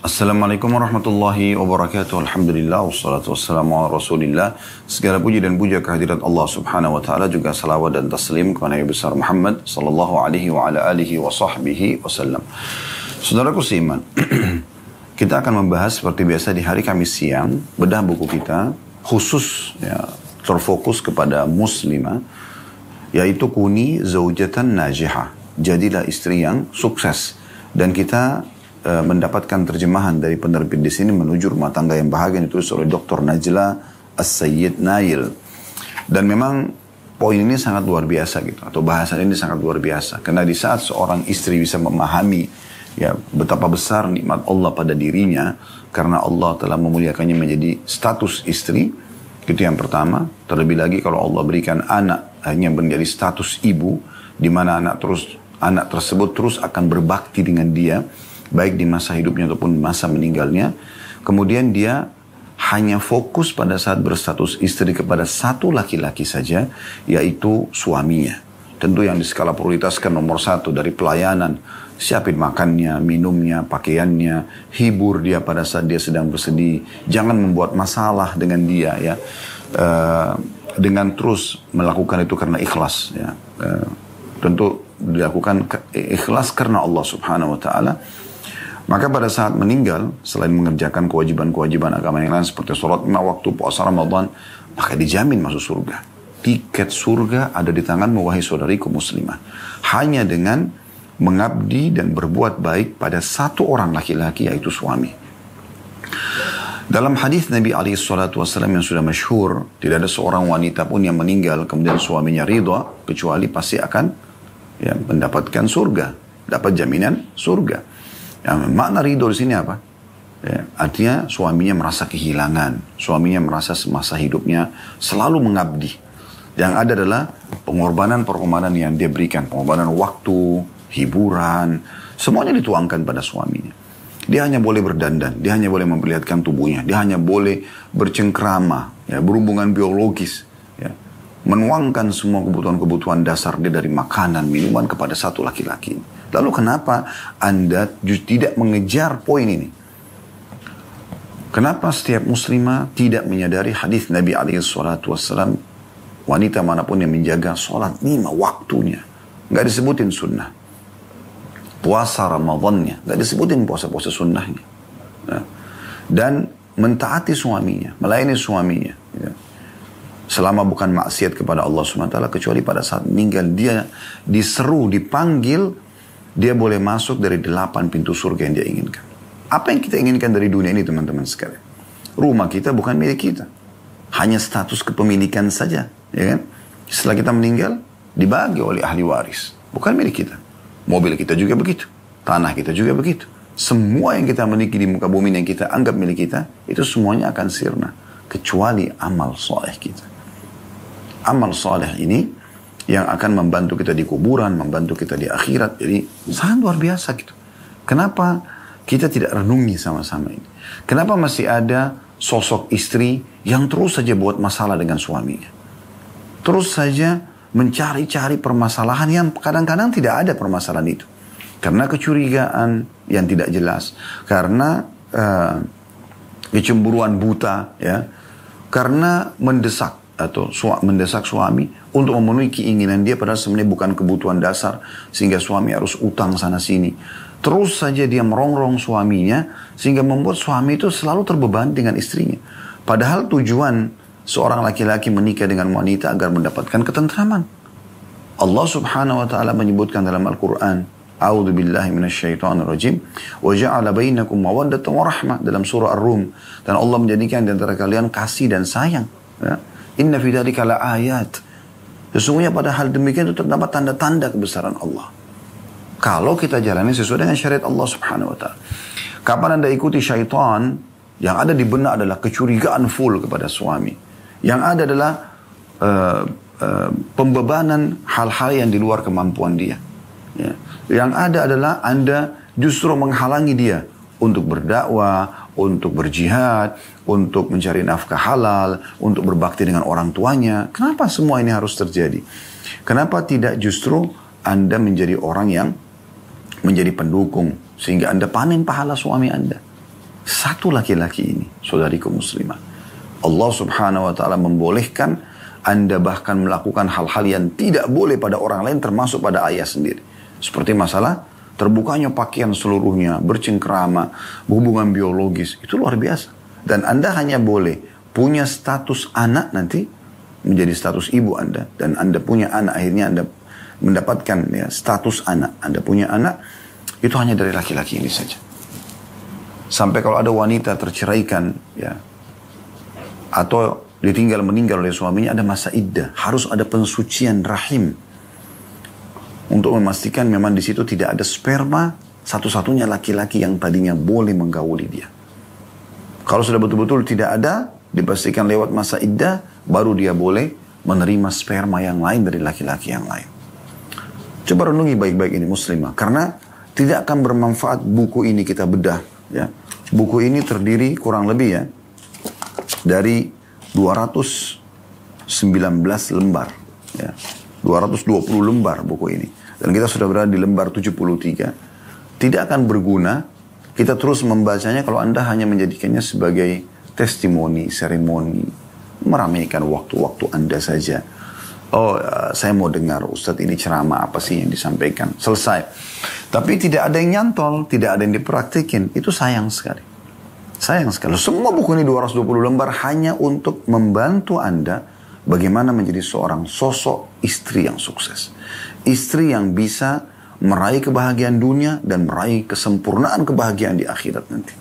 Assalamualaikum warahmatullahi wabarakatuh. Alhamdulillah wassalatu wassalamu ala Rasulillah. Segala puji dan puja kehadirat Allah Subhanahu wa taala, juga salawat dan taslim kepada Nabi besar Muhammad sallallahu alaihi wa ala alihi wa sahbihi wasallam. Saudaraku seiman, kita akan membahas seperti biasa di hari Kamis siang bedah buku kita khusus terfokus kepada muslimah, yaitu Kuni Zaujatan Najihah. Jadilah istri yang sukses. Dan kita mendapatkan terjemahan dari penerbit di sini, Menuju Rumah Tangga yang Bahagia, ditulis oleh Dr. Najla As-Sayyid Nail. Dan memang poin ini sangat luar biasa gitu, atau bahasan ini sangat luar biasa, karena di saat seorang istri bisa memahami betapa besar nikmat Allah pada dirinya karena Allah telah memuliakannya menjadi status istri, itu yang pertama. Terlebih lagi kalau Allah berikan anak hanya menjadi status ibu, di mana anak tersebut terus akan berbakti dengan dia, baik di masa hidupnya ataupun masa meninggalnya. Kemudian dia hanya fokus pada saat berstatus istri kepada satu laki-laki saja, yaitu suaminya. Tentu yang diskala prioritaskan nomor satu dari pelayanan, siapin makannya, minumnya, pakaiannya, hibur dia pada saat dia sedang bersedih. Jangan membuat masalah dengan dia dengan terus melakukan itu karena ikhlas tentu dilakukan ikhlas karena Allah Subhanahu wa taala. Maka pada saat meninggal, selain mengerjakan kewajiban-kewajiban agama yang lain seperti sholat 5 waktu, puasa Ramadan, maka dijamin masuk surga. Tiket surga ada di tanganmu, wahai saudariku muslimah. Hanya dengan mengabdi dan berbuat baik pada satu orang laki-laki, yaitu suami. Dalam hadis Nabi SAW yang sudah masyhur, tidak ada seorang wanita pun yang meninggal kemudian suaminya ridha, kecuali pasti akan mendapatkan surga, dapat jaminan surga. Makna ridho di sini apa? Artinya suaminya merasa kehilangan, suaminya merasa semasa hidupnya selalu mengabdi. Yang ada adalah pengorbanan yang dia berikan, pengorbanan waktu, hiburan, semuanya dituangkan pada suaminya. Dia hanya boleh berdandan, dia hanya boleh memperlihatkan tubuhnya, dia hanya boleh bercengkrama, berhubungan biologis, menuangkan semua kebutuhan-kebutuhan dasar dia dari makanan, minuman kepada satu laki-laki. Lalu kenapa Anda tidak mengejar poin ini? Kenapa setiap muslimah tidak menyadari hadis Nabi SAW, wanita manapun yang menjaga sholat 5 waktunya, nggak disebutin sunnah. Puasa Ramadannya, nggak disebutin puasa-puasa sunnahnya. Dan mentaati suaminya, melayani suaminya. Selama bukan maksiat kepada Allah SWT, kecuali pada saat meninggal dia diseru, dipanggil, dia boleh masuk dari 8 pintu surga yang dia inginkan. Apa yang kita inginkan dari dunia ini, teman-teman sekalian? Rumah kita bukan milik kita, hanya status kepemilikan saja, ya kan? Setelah kita meninggal, dibagi oleh ahli waris, bukan milik kita. Mobil kita juga begitu, tanah kita juga begitu. Semua yang kita miliki di muka bumi yang kita anggap milik kita, itu semuanya akan sirna, kecuali amal soleh kita. Amal soleh ini yang akan membantu kita di kuburan, membantu kita di akhirat. Jadi sangat luar biasa gitu. Kenapa kita tidak renungi sama-sama ini? Kenapa masih ada sosok istri yang terus saja buat masalah dengan suaminya? Terus saja mencari-cari permasalahan yang kadang-kadang tidak ada permasalahan itu. Karena kecurigaan yang tidak jelas. Karena kecemburuan buta, karena mendesak suami untuk memenuhi keinginan dia, padahal sebenarnya bukan kebutuhan dasar, sehingga suami harus utang sana sini. Terus saja dia merongrong suaminya, sehingga membuat suami itu selalu terbebani dengan istrinya. Padahal tujuan seorang laki-laki menikah dengan wanita agar mendapatkan ketentraman. Allah Subhanahu wa taala menyebutkan dalam Al-Qur'an, A'udzu billahi minasyaitonir rajim, wa ja'ala bainakum mawaddatan wa rahmah, dalam surah Ar-Rum. Dan Allah menjadikan di antara kalian kasih dan sayang. Inna fi dzalika la ayat. Sesungguhnya pada hal demikian itu terdapat tanda-tanda kebesaran Allah. Kalau kita jalani sesuai dengan syariat Allah Subhanahu wa taala. Kapan Anda ikuti syaitan, yang ada di benak adalah kecurigaan full kepada suami. Yang ada adalah pembebanan hal-hal yang di luar kemampuan dia. Yang ada adalah Anda justru menghalangi dia untuk berdakwah, untuk berjihad, untuk mencari nafkah halal, untuk berbakti dengan orang tuanya. Kenapa semua ini harus terjadi? Kenapa tidak justru Anda menjadi orang yang menjadi pendukung, sehingga Anda panen pahala suami Anda? Satu laki-laki ini, saudariku muslimah, Allah subhanahu wa ta'ala membolehkan Anda bahkan melakukan hal-hal yang tidak boleh pada orang lain, termasuk pada ayah sendiri. Seperti masalah terbukanya pakaian seluruhnya, bercengkrama, hubungan biologis, itu luar biasa. Dan Anda hanya boleh punya status anak nanti, menjadi status ibu Anda, dan Anda punya anak, akhirnya Anda mendapatkan ya, status anak, Anda punya anak, itu hanya dari laki-laki ini saja. Sampai kalau ada wanita terceraikan, ya, atau ditinggal meninggal oleh suaminya, ada masa iddah, harus ada pensucian rahim untuk memastikan memang di situ tidak ada sperma satu-satunya laki-laki yang tadinya boleh menggauli dia. Kalau sudah betul-betul tidak ada, dipastikan lewat masa iddah, baru dia boleh menerima sperma yang lain dari laki-laki yang lain. Coba renungi baik-baik ini muslimah, karena tidak akan bermanfaat buku ini kita bedah. Ya. Buku ini terdiri kurang lebih ya dari 219 lembar. Ya. 220 lembar buku ini. Dan kita sudah berada di lembar 73. Tidak akan berguna kita terus membacanya kalau Anda hanya menjadikannya sebagai testimoni, seremoni, meramaikan waktu-waktu Anda saja. Oh, saya mau dengar Ustadz ini ceramah apa sih yang disampaikan. Selesai. Tapi tidak ada yang nyantol, tidak ada yang dipraktikin. Itu sayang sekali. Sayang sekali. Semua buku ini 220 lembar hanya untuk membantu Anda bagaimana menjadi seorang sosok istri yang sukses. Istri yang bisa meraih kebahagiaan dunia dan meraih kesempurnaan kebahagiaan di akhirat nanti.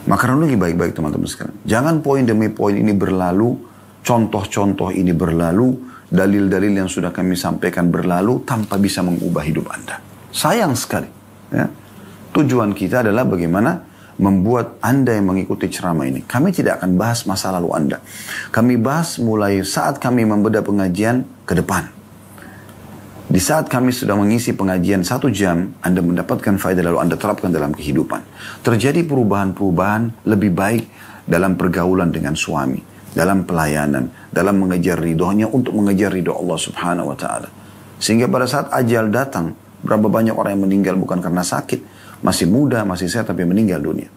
Maka renungi baik-baik teman-teman sekalian. Jangan poin demi poin ini berlalu, contoh-contoh ini berlalu, dalil-dalil yang sudah kami sampaikan berlalu tanpa bisa mengubah hidup Anda. Sayang sekali. Ya. Tujuan kita adalah bagaimana membuat Anda yang mengikuti ceramah ini. Kami tidak akan bahas masa lalu Anda. Kami bahas mulai saat kami membedah pengajian ke depan. Di saat kami sudah mengisi pengajian 1 jam, Anda mendapatkan faedah lalu Anda terapkan dalam kehidupan. Terjadi perubahan-perubahan lebih baik dalam pergaulan dengan suami, dalam pelayanan, dalam mengejar ridhonya untuk mengejar ridho Allah subhanahu wa ta'ala. Sehingga pada saat ajal datang, berapa banyak orang yang meninggal bukan karena sakit, masih muda, masih sehat tapi meninggal dunia.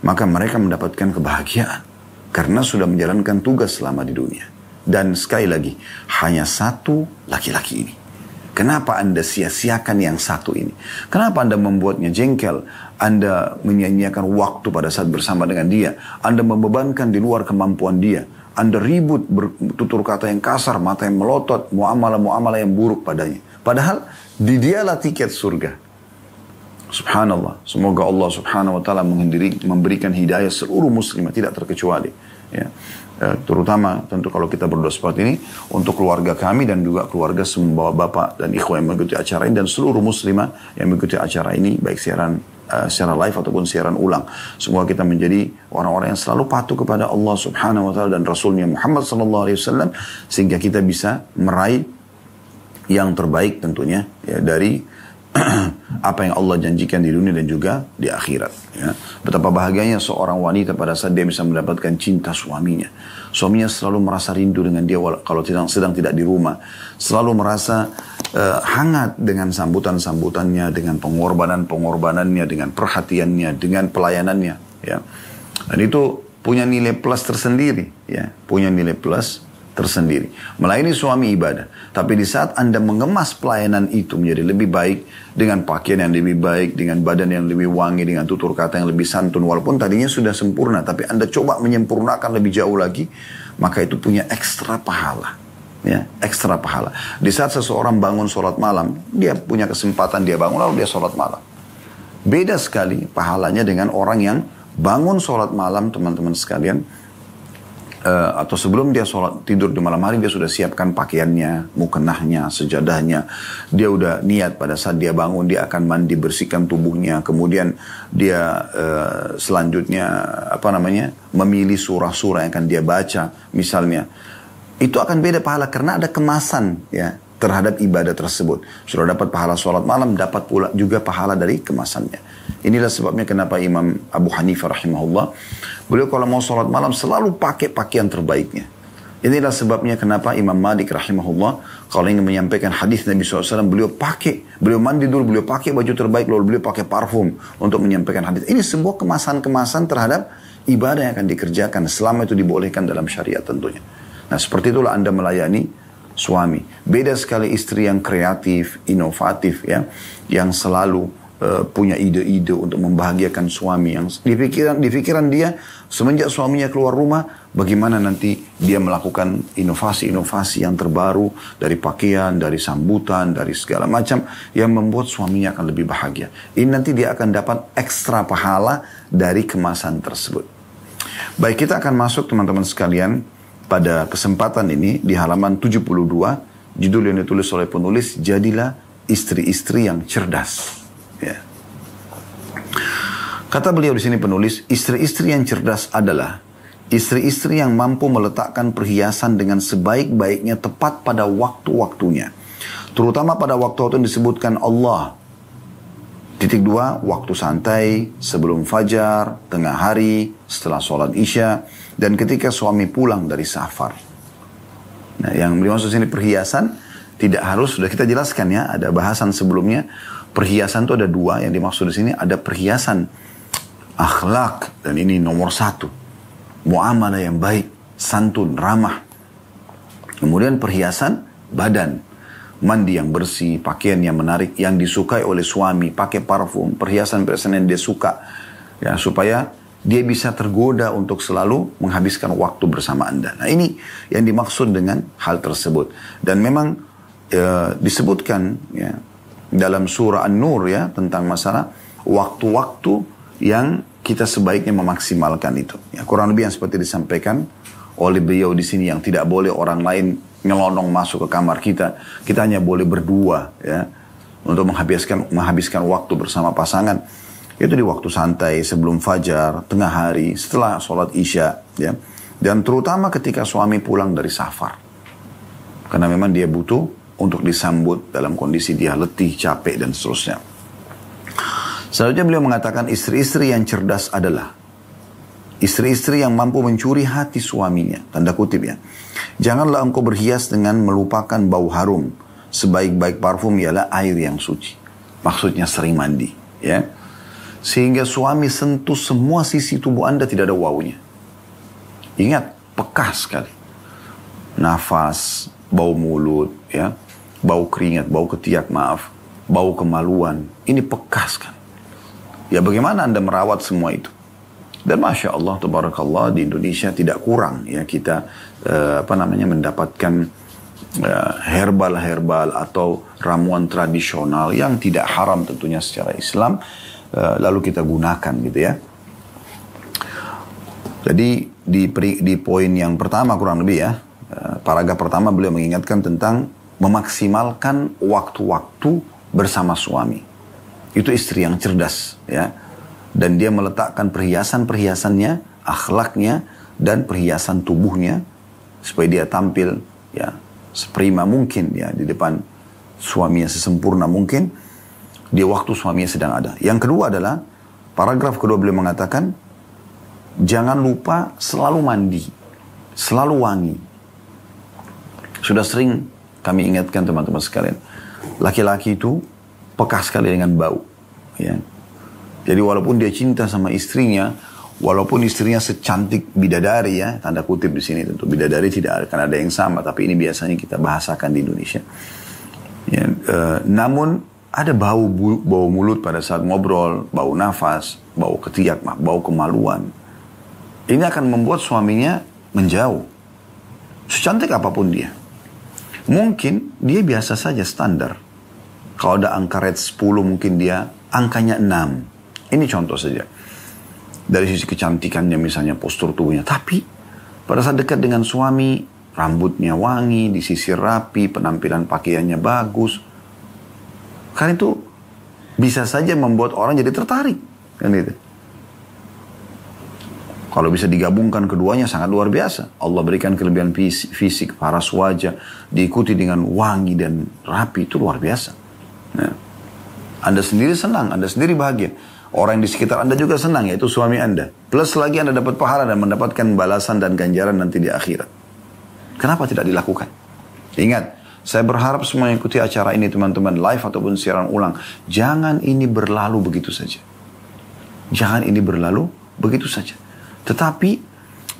Maka mereka mendapatkan kebahagiaan karena sudah menjalankan tugas selama di dunia. Dan sekali lagi, hanya satu laki-laki ini. Kenapa Anda sia-siakan yang satu ini? Kenapa Anda membuatnya jengkel? Anda menyia-nyiakan waktu pada saat bersama dengan dia. Anda membebankan di luar kemampuan dia. Anda ribut, bertutur kata yang kasar, mata yang melotot, muamalah-muamalah yang buruk padanya. Padahal di dialah tiket surga. Subhanallah. Semoga Allah subhanahu wa ta'ala memberikan hidayah seluruh muslimah, tidak terkecuali. Ya. Terutama tentu kalau kita berdoa seperti ini untuk keluarga kami dan juga keluarga semua bapak dan ikhwan yang mengikuti acara ini dan seluruh muslimah yang mengikuti acara ini baik siaran secara live ataupun siaran ulang. Semoga kita menjadi orang-orang yang selalu patuh kepada Allah subhanahu wa ta'ala dan Rasulnya Muhammad sallallahu alaihi wasallam sehingga kita bisa meraih yang terbaik tentunya ya, dari apa yang Allah janjikan di dunia dan juga di akhirat. Ya. Betapa bahagianya seorang wanita pada saat dia bisa mendapatkan cinta suaminya. Suaminya selalu merasa rindu dengan dia kalau sedang tidak di rumah. Selalu merasa hangat dengan sambutan-sambutannya, dengan pengorbanan-pengorbanannya, dengan perhatiannya, dengan pelayanannya. Ya. Dan itu punya nilai plus tersendiri. Ya. Punya nilai plus tersendiri. Melayani suami ibadah. Tapi di saat Anda mengemas pelayanan itu menjadi lebih baik, dengan pakaian yang lebih baik, dengan badan yang lebih wangi, dengan tutur kata yang lebih santun, walaupun tadinya sudah sempurna, tapi Anda coba menyempurnakan lebih jauh lagi, maka itu punya ekstra pahala. Ya, ekstra pahala. Di saat seseorang bangun sholat malam, dia punya kesempatan, dia bangun lalu dia sholat malam. Beda sekali pahalanya dengan orang yang bangun sholat malam, teman-teman sekalian, atau sebelum dia tidur di malam hari dia sudah siapkan pakaiannya, mukenahnya, sejadahnya. Dia udah niat pada saat dia bangun dia akan mandi, bersihkan tubuhnya. Kemudian dia selanjutnya memilih surah-surah yang akan dia baca misalnya. Itu akan beda pahala karena ada kemasan ya terhadap ibadah tersebut. Sudah dapat pahala sholat malam, dapat pula juga pahala dari kemasannya. Inilah sebabnya kenapa Imam Abu Hanifah rahimahullah, beliau kalau mau sholat malam selalu pakai pakaian terbaiknya. Inilah sebabnya kenapa Imam Malik rahimahullah kalau ingin menyampaikan hadis Nabi SAW, beliau mandi dulu, beliau pakai baju terbaik, lalu beliau pakai parfum untuk menyampaikan hadis. Ini sebuah kemasan-kemasan terhadap ibadah yang akan dikerjakan selama itu dibolehkan dalam syariat tentunya. Nah seperti itulah Anda melayani suami. Beda sekali istri yang kreatif, inovatif ya, yang selalu punya ide-ide untuk membahagiakan suami, yang di pikiran dia semenjak suaminya keluar rumah bagaimana nanti dia melakukan inovasi-inovasi yang terbaru dari pakaian, dari sambutan, dari segala macam yang membuat suaminya akan lebih bahagia. Ini nanti dia akan dapat ekstra pahala dari kemasan tersebut. Baik, kita akan masuk teman-teman sekalian pada kesempatan ini di halaman 72, judul yang ditulis oleh penulis, Jadilah Istri-istri yang Cerdas. Ya. Kata beliau di sini penulis, istri-istri yang cerdas adalah istri-istri yang mampu meletakkan perhiasan dengan sebaik-baiknya tepat pada waktu-waktunya. Terutama pada waktu-waktu yang disebutkan Allah. 2. Waktu santai, sebelum fajar, tengah hari, setelah sholat isya, dan ketika suami pulang dari safar. Nah, yang dimaksud sini perhiasan tidak harus, sudah kita jelaskan ya, ada bahasan sebelumnya. Perhiasan itu ada 2 yang dimaksud di sini, ada perhiasan akhlak, dan ini nomor 1. Muamalah yang baik, santun, ramah. Kemudian perhiasan badan, mandi yang bersih, pakaian yang menarik, yang disukai oleh suami, pakai parfum, perhiasan-perhiasan yang dia suka, ya, supaya dia bisa tergoda untuk selalu menghabiskan waktu bersama Anda. Nah ini yang dimaksud dengan hal tersebut. Dan memang disebutkan ya, dalam surah An-Nur ya, tentang masalah waktu-waktu yang kita sebaiknya memaksimalkan itu. Ya, kurang lebih yang seperti disampaikan oleh beliau di sini, yang tidak boleh orang lain nyelonong masuk ke kamar kita. Kita hanya boleh berdua ya, untuk menghabiskan waktu bersama pasangan. Itu di waktu santai, sebelum fajar, tengah hari, setelah sholat isya ya. Dan terutama ketika suami pulang dari safar. Karena memang dia butuh untuk disambut dalam kondisi dia letih, capek, dan seterusnya. Selanjutnya beliau mengatakan istri-istri yang cerdas adalah istri-istri yang mampu mencuri hati suaminya. Tanda kutip ya. Janganlah engkau berhias dengan melupakan bau harum. Sebaik-baik parfum ialah air yang suci. Maksudnya sering mandi. Ya. Sehingga suami sentuh semua sisi tubuh Anda, tidak ada waunya. Ingat, peka sekali. Nafas, bau mulut, ya, bau keringat, bau ketiak, bau kemaluan. Ini pekas kan. Ya bagaimana Anda merawat semua itu? Dan Masya Allah, Tabarakallah, di Indonesia tidak kurang ya kita mendapatkan herbal-herbal atau ramuan tradisional yang tidak haram tentunya secara Islam, lalu kita gunakan gitu ya. Jadi di poin yang pertama kurang lebih ya, paragraf pertama beliau mengingatkan tentang memaksimalkan waktu-waktu bersama suami. Itu istri yang cerdas ya. Dan dia meletakkan perhiasan-perhiasannya, akhlaknya, dan perhiasan tubuhnya supaya dia tampil ya seprima mungkin ya di depan suaminya, sesempurna mungkin di waktu suaminya sedang ada. Yang kedua adalah paragraf kedua beliau mengatakan jangan lupa selalu mandi, selalu wangi. Sudah sering kami ingatkan teman-teman sekalian, laki-laki itu peka sekali dengan bau. Ya. Jadi walaupun dia cinta sama istrinya, walaupun istrinya secantik bidadari ya, tanda kutip di sini tentu bidadari tidak akan ada yang sama, tapi ini biasanya kita bahasakan di Indonesia. Ya, namun ada bau mulut pada saat ngobrol, bau nafas, bau ketiak, bau kemaluan. Ini akan membuat suaminya menjauh. Secantik apapun dia. Mungkin dia biasa saja standar. Kalau ada angka rate 10 mungkin dia angkanya 6. Ini contoh saja. Dari sisi kecantikannya misalnya, postur tubuhnya. Tapi pada saat dekat dengan suami, rambutnya wangi, disisir rapi, penampilan pakaiannya bagus. Karena itu bisa saja membuat orang jadi tertarik. Kan gitu. Kalau bisa digabungkan keduanya sangat luar biasa. Allah berikan kelebihan fisik, paras wajah, diikuti dengan wangi dan rapi, itu luar biasa. Nah, Anda sendiri senang, Anda sendiri bahagia. Orang di sekitar Anda juga senang, yaitu suami Anda. Plus lagi Anda dapat pahala dan mendapatkan balasan dan ganjaran nanti di akhirat. Kenapa tidak dilakukan? Ingat, saya berharap semua yang ikuti acara ini teman-teman, live ataupun siaran ulang, jangan ini berlalu begitu saja. Jangan ini berlalu begitu saja. Tetapi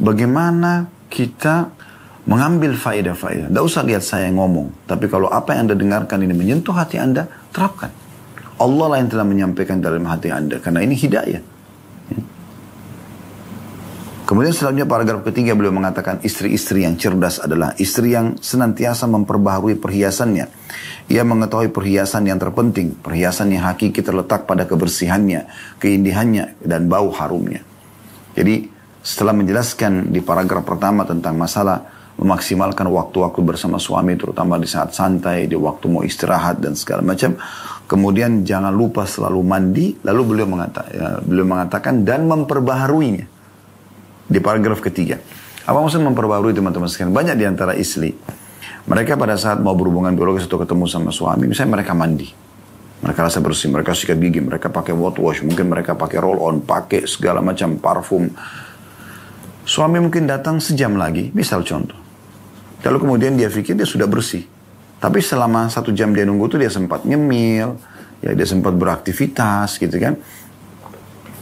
bagaimana kita mengambil faedah-faedah. Tidak usah lihat saya ngomong, tapi kalau apa yang Anda dengarkan ini menyentuh hati Anda, terapkan. Allah lah yang telah menyampaikan dalam hati Anda, karena ini hidayah. Kemudian selanjutnya paragraf ketiga beliau mengatakan istri-istri yang cerdas adalah istri yang senantiasa memperbaharui perhiasannya. Ia mengetahui perhiasan yang terpenting, perhiasan yang hakiki terletak pada kebersihannya, keindahannya, dan bau harumnya. Jadi setelah menjelaskan di paragraf pertama tentang masalah memaksimalkan waktu-waktu bersama suami, terutama di saat santai, di waktu mau istirahat dan segala macam. Kemudian jangan lupa selalu mandi, lalu beliau mengatakan dan memperbaharuinya. Di paragraf ketiga. Apa maksud memperbarui teman-teman sekalian? Banyak di antara istri. Mereka pada saat mau berhubungan biologis atau ketemu sama suami, misalnya mereka mandi. Mereka rasa bersih, mereka sikat gigi, mereka pakai water wash, mungkin mereka pakai roll on, pakai segala macam parfum. Suami mungkin datang sejam lagi, misal contoh. Lalu kemudian dia pikir dia sudah bersih. Tapi selama 1 jam dia nunggu itu dia sempat nyemil, ya dia sempat beraktivitas gitu kan.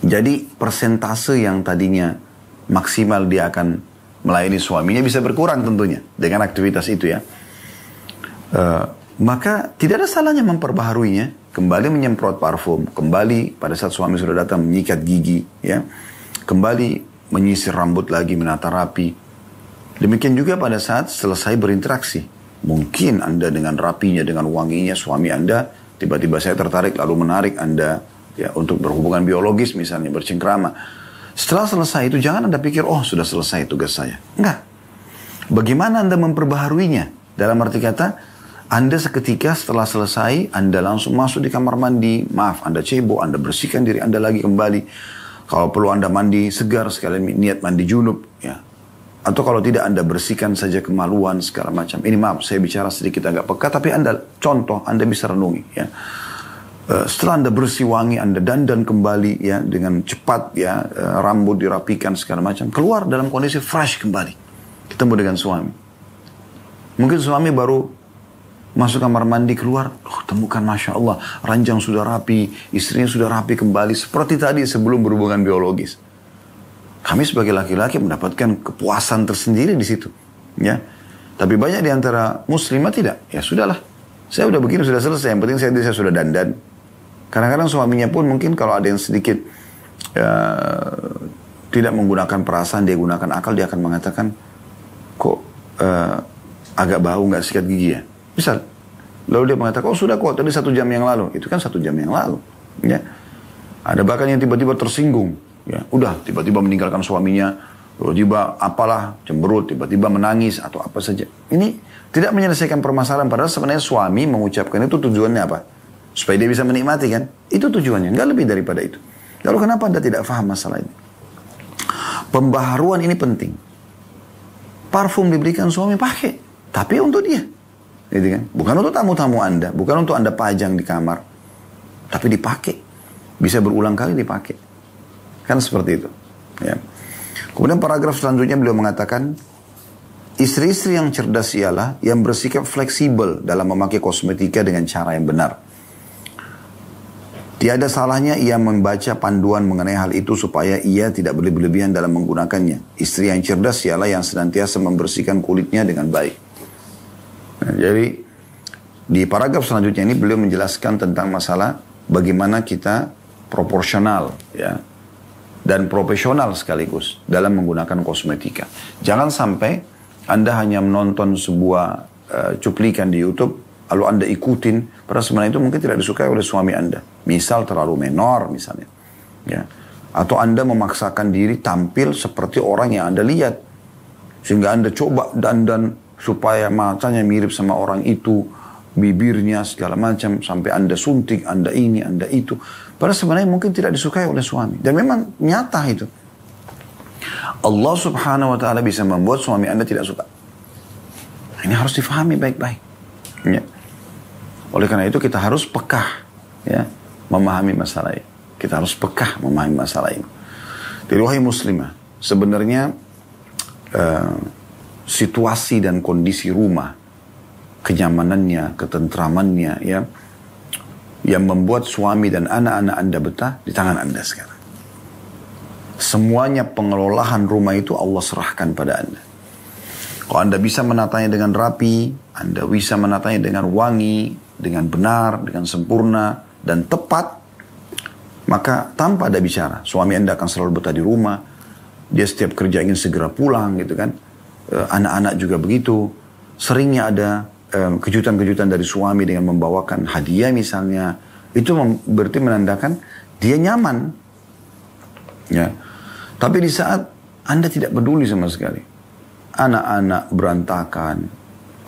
Jadi persentase yang tadinya maksimal dia akan melayani suaminya bisa berkurang tentunya dengan aktivitas itu ya. Maka tidak ada salahnya memperbaharuinya, kembali menyemprot parfum, kembali pada saat suami sudah datang menyikat gigi, ya, kembali menyisir rambut lagi, menata rapi. Demikian juga pada saat selesai berinteraksi. Mungkin Anda dengan rapinya, dengan wanginya suami Anda, tiba-tiba saya tertarik lalu menarik Anda ya untuk berhubungan biologis misalnya, bercengkrama. Setelah selesai itu jangan Anda pikir, oh sudah selesai tugas saya. Enggak. Bagaimana Anda memperbaharuinya? Dalam arti kata, Anda seketika setelah selesai, Anda langsung masuk di kamar mandi. Maaf, Anda cebok, Anda bersihkan diri Anda lagi kembali. Kalau perlu Anda mandi segar, sekalian niat mandi junub. Ya. Atau kalau tidak Anda bersihkan saja kemaluan, segala macam. Ini maaf, saya bicara sedikit agak peka, tapi Anda contoh, Anda bisa renungi. Ya. Setelah Anda bersih wangi, Anda dandan kembali ya dengan cepat ya, rambut dirapikan segala macam, keluar dalam kondisi fresh kembali, ketemu dengan suami. Mungkin suami baru masuk kamar mandi keluar, temukan Masya Allah, ranjang sudah rapi, istrinya sudah rapi kembali seperti tadi sebelum berhubungan biologis. Kami sebagai laki-laki mendapatkan kepuasan tersendiri di situ, ya. Tapi banyak di antara muslimah tidak, ya sudahlah, saya udah begini sudah selesai, yang penting saya sudah dandan. Kadang-kadang suaminya pun mungkin kalau ada yang sedikit tidak menggunakan perasaan, dia gunakan akal, dia akan mengatakan, kok agak bau nggak sikat gigi ya? Misal, lalu dia mengatakan, oh sudah kok, tadi 1 jam yang lalu. Itu kan 1 jam yang lalu. Ya. Ada bahkan yang tiba-tiba tersinggung. Ya, udah tiba-tiba meninggalkan suaminya, tiba-tiba apalah, cemberut, tiba-tiba menangis, atau apa saja. Ini tidak menyelesaikan permasalahan, padahal sebenarnya suami mengucapkan itu tujuannya apa? Supaya dia bisa menikmati kan? Itu tujuannya, nggak lebih daripada itu. Lalu kenapa Anda tidak paham masalah ini? Pembaharuan ini penting. Parfum diberikan suami pakai, tapi untuk dia. Gitu kan? Bukan untuk tamu-tamu Anda, bukan untuk Anda pajang di kamar. Tapi dipakai. Bisa berulang kali dipakai. Kan seperti itu. Ya. Kemudian paragraf selanjutnya beliau mengatakan, istri-istri yang cerdas ialah yang bersikap fleksibel dalam memakai kosmetika dengan cara yang benar. Tiada salahnya ia membaca panduan mengenai hal itu supaya ia tidak berlebihan dalam menggunakannya. Istri yang cerdas ialah yang senantiasa membersihkan kulitnya dengan baik. Nah, jadi di paragraf selanjutnya ini beliau menjelaskan tentang masalah bagaimana kita proporsional ya dan profesional sekaligus dalam menggunakan kosmetika. Jangan sampai Anda hanya menonton sebuah cuplikan di YouTube lalu Anda ikutin, padahal sebenarnya itu mungkin tidak disukai oleh suami Anda. Misal terlalu menor misalnya. Ya. Atau Anda memaksakan diri tampil seperti orang yang Anda lihat. Sehingga Anda coba dandan supaya matanya mirip sama orang itu, bibirnya segala macam, sampai Anda suntik, Anda ini, Anda itu. Padahal sebenarnya mungkin tidak disukai oleh suami. Dan memang nyata itu. Allah subhanahu wa ta'ala bisa membuat suami Anda tidak suka. Ini harus difahami baik-baik. Ya. Oleh karena itu kita harus pekah ya, memahami masalah ini. Kita harus pekah memahami masalah ini. Jadi wahai muslimah, sebenarnya situasi dan kondisi rumah, kenyamanannya, ketentramannya, ya, yang membuat suami dan anak-anak Anda betah di tangan Anda sekarang. Semuanya pengelolaan rumah itu Allah serahkan pada Anda. Kalau Anda bisa menatanya dengan rapi, Anda bisa menatanya dengan wangi, dengan benar, dengan sempurna, dan tepat, maka tanpa ada bicara, suami Anda akan selalu betah di rumah. Dia setiap kerja ingin segera pulang gitu kan. Anak-anak juga begitu. Seringnya ada kejutan-kejutan dari suami dengan membawakan hadiah misalnya. Itu berarti menandakan dia nyaman. Ya. Tapi di saat Anda tidak peduli sama sekali, anak-anak berantakan,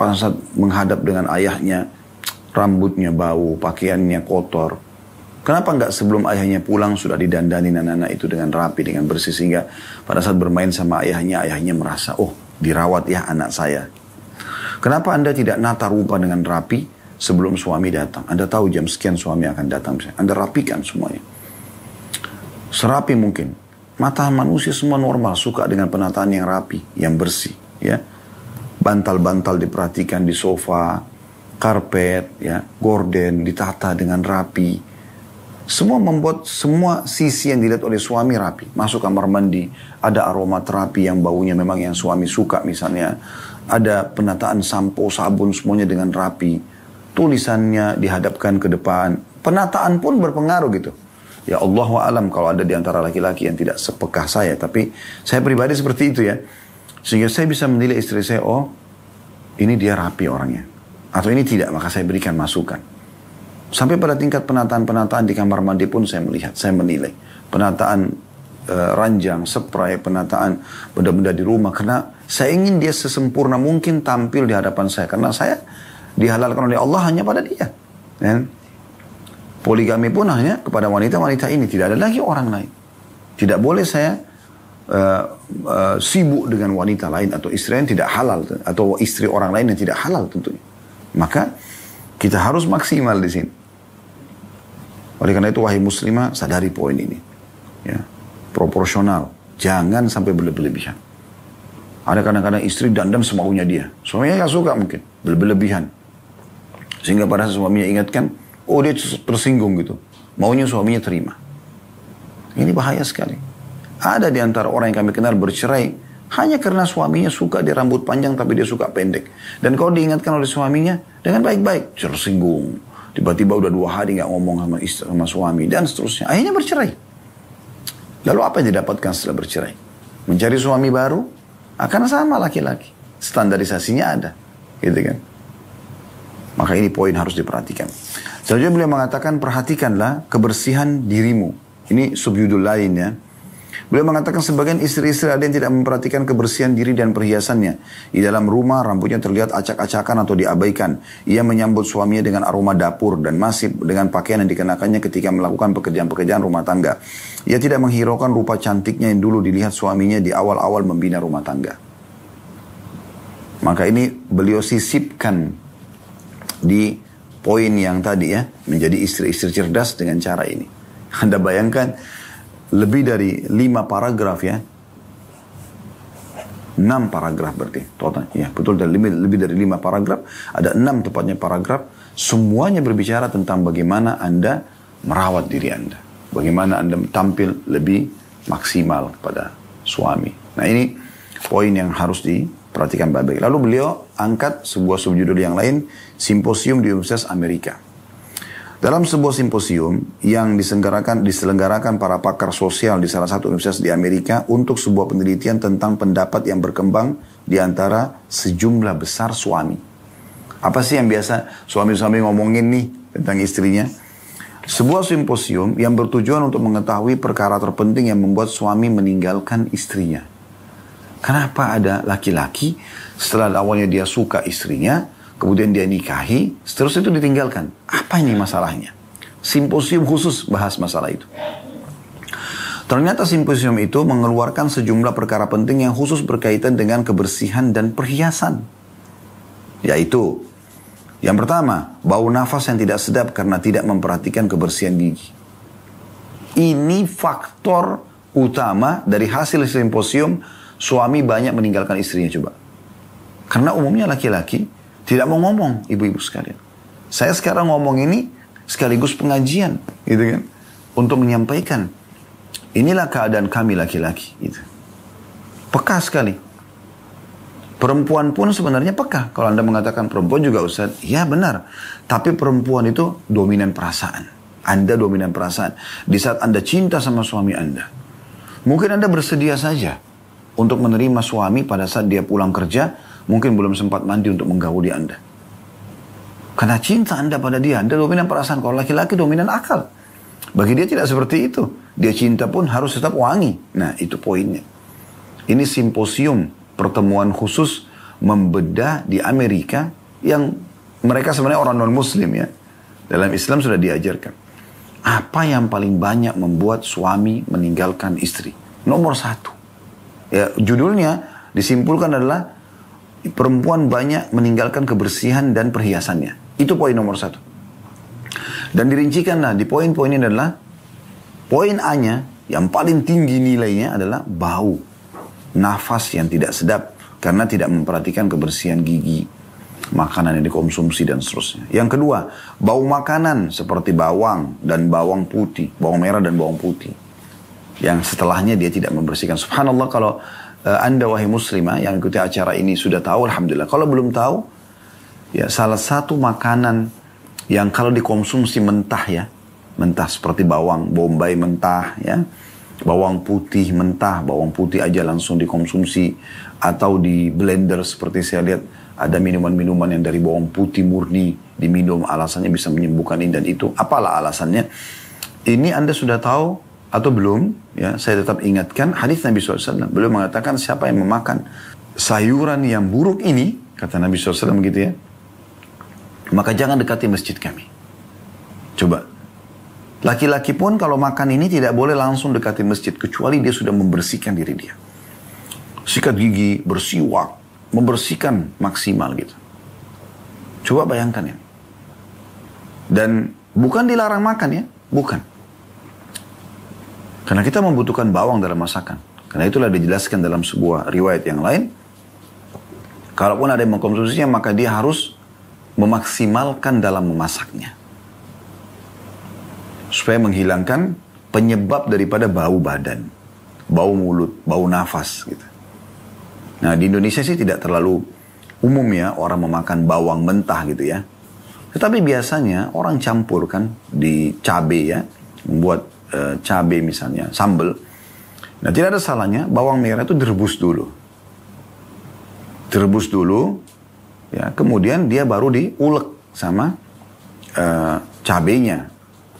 pada saat menghadap dengan ayahnya, rambutnya bau, pakaiannya kotor. Kenapa nggak sebelum ayahnya pulang sudah didandani anak-anak itu dengan rapi, dengan bersih, sehingga pada saat bermain sama ayahnya merasa, oh dirawat ya anak saya. Kenapa Anda tidak nata rupa dengan rapi sebelum suami datang? Anda tahu jam sekian suami akan datang, Anda rapikan semuanya. Serapi mungkin. Mata manusia semua normal, suka dengan penataan yang rapi, yang bersih, ya. Bantal-bantal diperhatikan di sofa, karpet, ya, gorden ditata dengan rapi. Semua membuat semua sisi yang dilihat oleh suami rapi. Masuk kamar mandi, ada aroma terapi yang baunya memang yang suami suka misalnya. Ada penataan sampo, sabun, semuanya dengan rapi. Tulisannya dihadapkan ke depan. Penataan pun berpengaruh gitu. Ya Allah wa'alam kalau ada di antara laki-laki yang tidak sepekah saya. Tapi saya pribadi seperti itu ya. Sehingga saya bisa menilai istri saya, oh ini dia rapi orangnya. Atau ini tidak, maka saya berikan masukan. Sampai pada tingkat penataan-penataan di kamar mandi pun saya melihat, saya menilai. Penataan ranjang, spray, penataan benda-benda di rumah. Karena saya ingin dia sesempurna mungkin tampil di hadapan saya. Karena saya dihalalkan oleh Allah hanya pada dia. Dan poligami pun hanya kepada wanita-wanita ini. Tidak ada lagi orang lain. Tidak boleh saya sibuk dengan wanita lain atau istri yang tidak halal. Atau istri orang lain yang tidak halal tentunya. Maka kita harus maksimal di sini. Oleh karena itu wahai muslimah sadari poin ini. Ya, proporsional. Jangan sampai berlebihan. Ada kadang-kadang istri dandan semaunya dia. Suaminya gak suka mungkin. Berlebihan. Sehingga pada suaminya ingatkan, oh dia tersinggung gitu. Maunya suaminya terima. Ini bahaya sekali. Ada di antara orang yang kami kenal bercerai hanya karena suaminya suka dia rambut panjang tapi dia suka pendek. Dan kalau diingatkan oleh suaminya dengan baik-baik, tersinggung. Tiba-tiba udah 2 hari gak ngomong sama istri, sama suami dan seterusnya. Akhirnya bercerai. Lalu apa yang didapatkan setelah bercerai? Mencari suami baru akan sama laki-laki. Standarisasinya ada. Gitu kan. Maka ini poin harus diperhatikan. Selanjutnya beliau mengatakan, perhatikanlah kebersihan dirimu. Ini subjudul lain ya. Beliau mengatakan sebagian istri-istri ada yang tidak memperhatikan kebersihan diri dan perhiasannya. Di dalam rumah rambutnya terlihat acak-acakan atau diabaikan. Ia menyambut suaminya dengan aroma dapur dan masih dengan pakaian yang dikenakannya ketika melakukan pekerjaan-pekerjaan rumah tangga. Ia tidak menghiraukan rupa cantiknya yang dulu dilihat suaminya di awal-awal membina rumah tangga. Maka ini beliau sisipkan di poin yang tadi ya, menjadi istri-istri cerdas dengan cara ini. Anda bayangkan lebih dari 5 paragraf ya. 6 paragraf berarti total. Ya, betul, dan lebih dari 5 paragraf, ada 6 tepatnya paragraf, semuanya berbicara tentang bagaimana Anda merawat diri Anda. Bagaimana Anda tampil lebih maksimal kepada suami. Nah, ini poin yang harus diperhatikan baik-baik. Lalu beliau angkat sebuah subjudul yang lain, simposium di Universitas Amerika. Dalam sebuah simposium yang diselenggarakan para pakar sosial di salah satu universitas di Amerika untuk sebuah penelitian tentang pendapat yang berkembang di antara sejumlah besar suami. Apa sih yang biasa suami-suami ngomongin nih tentang istrinya? Sebuah simposium yang bertujuan untuk mengetahui perkara terpenting yang membuat suami meninggalkan istrinya. Kenapa ada laki-laki setelah awalnya dia suka istrinya, kemudian dia nikahi, seterusnya itu ditinggalkan. Apa ini masalahnya? Simposium khusus bahas masalah itu. Ternyata simposium itu mengeluarkan sejumlah perkara penting yang khusus berkaitan dengan kebersihan dan perhiasan. Yaitu, yang pertama, bau nafas yang tidak sedap karena tidak memperhatikan kebersihan gigi. Ini faktor utama dari hasil simposium suami banyak meninggalkan istrinya coba. Karena umumnya laki-laki tidak mau ngomong, ibu-ibu sekalian. Saya sekarang ngomong ini sekaligus pengajian, gitu kan, untuk menyampaikan inilah keadaan kami laki-laki, gitu. Peka sekali. Perempuan pun sebenarnya peka. Kalau Anda mengatakan perempuan juga Ustaz, ya benar. Tapi perempuan itu dominan perasaan. Anda dominan perasaan. Di saat Anda cinta sama suami Anda, mungkin Anda bersedia saja untuk menerima suami pada saat dia pulang kerja, mungkin belum sempat mandi untuk menggauli Anda. Karena cinta Anda pada dia, Anda dominan perasaan. Kalau laki-laki dominan akal. Bagi dia tidak seperti itu. Dia cinta pun harus tetap wangi. Nah, itu poinnya. Ini simposium pertemuan khusus membedah di Amerika yang mereka sebenarnya orang non-muslim ya. Dalam Islam sudah diajarkan. Apa yang paling banyak membuat suami meninggalkan istri? Nomor 1. Ya, judulnya disimpulkan adalah perempuan banyak meninggalkan kebersihan dan perhiasannya. Itu poin nomor 1. Dan dirincikanlah di poin-poin ini adalah poin A-nya yang paling tinggi nilainya adalah bau. Nafas yang tidak sedap karena tidak memperhatikan kebersihan gigi, makanan yang dikonsumsi dan seterusnya. Yang kedua, bau makanan seperti bawang dan bawang putih, bawang merah dan bawang putih. Yang setelahnya dia tidak membersihkan. Subhanallah, kalau Anda wahai muslimah yang ikuti acara ini sudah tahu, alhamdulillah. Kalau belum tahu, ya salah satu makanan yang kalau dikonsumsi mentah ya, mentah seperti bawang bombay mentah ya, bawang putih mentah, bawang putih aja langsung dikonsumsi atau di blender seperti saya lihat ada minuman-minuman yang dari bawang putih murni diminum, alasannya bisa menyembuhkan ini dan itu. Apalah alasannya? Ini Anda sudah tahu atau belum? Ya, saya tetap ingatkan hadis Nabi SAW. Beliau mengatakan siapa yang memakan sayuran yang buruk ini, kata Nabi SAW begitu ya, maka jangan dekati masjid kami. Coba. Laki-laki pun kalau makan ini tidak boleh langsung dekati masjid. Kecuali dia sudah membersihkan diri dia. Sikat gigi, bersiwak, membersihkan maksimal gitu. Coba bayangkan ya. Dan bukan dilarang makan ya. Bukan. Karena kita membutuhkan bawang dalam masakan. Karena itulah dijelaskan dalam sebuah riwayat yang lain. Kalaupun ada yang mengkonsumsinya maka dia harus memaksimalkan dalam memasaknya. Supaya menghilangkan penyebab daripada bau badan, bau mulut, bau nafas gitu. Nah di Indonesia sih tidak terlalu umum ya orang memakan bawang mentah gitu ya. Tetapi biasanya orang campur kan di cabai ya, membuat cabai misalnya, sambal. Nah tidak ada salahnya bawang merah itu direbus dulu. Direbus dulu, ya kemudian dia baru diulek sama cabainya.